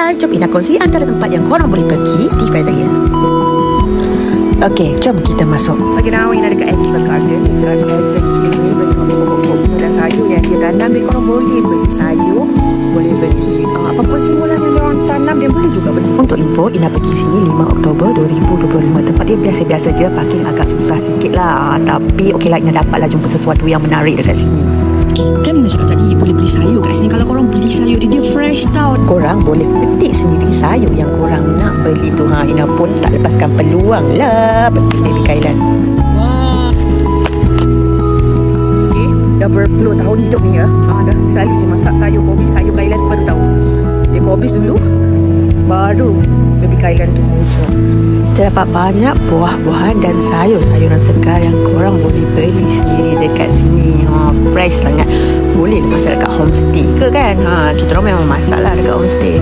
Hai, jom Ina kongsi antara tempat yang korang boleh pergi di Faizahir. Okey, jom kita masuk. Okay, now Ina dekat Animal Garden. Dekat Faizahir ni beli pokok-pokok dan sayur yang dia tanam. Dia korang boleh beli sayur, boleh beli apa-apa semua lah yang diorang tanam. Dia boleh juga beli. Untuk info, Ina pergi sini 5 Oktober 2025. Tempat dia biasa-biasa je, parking agak susah sikit lah. Tapi okey lah, Ina dapatlah jumpa sesuatu yang menarik dekat sini. Kan Ina cakap tadi boleh beli sayur kat sini. Kalau korang beli sayur dia fresh tau. Korang boleh petik sendiri sayur yang korang nak beli tu. Ina pun tak lepaskan peluang lah pergi Baby Kailan. Wah. Okay, dah berpuluh tahun hidup ni ya. Dah selalu je masak sayur Kobe, sayur Kailan baru tahu. Dia Kobe dulu, baru Baby Kailan tu muncul. Terdapat banyak buah-buahan dan sayur-sayuran segar yang korang boleh beli sendiri dekat sini. Fresh sangat. Boleh masak dekat homestay ke kan? Kita orang memang masak lah dekat homestay.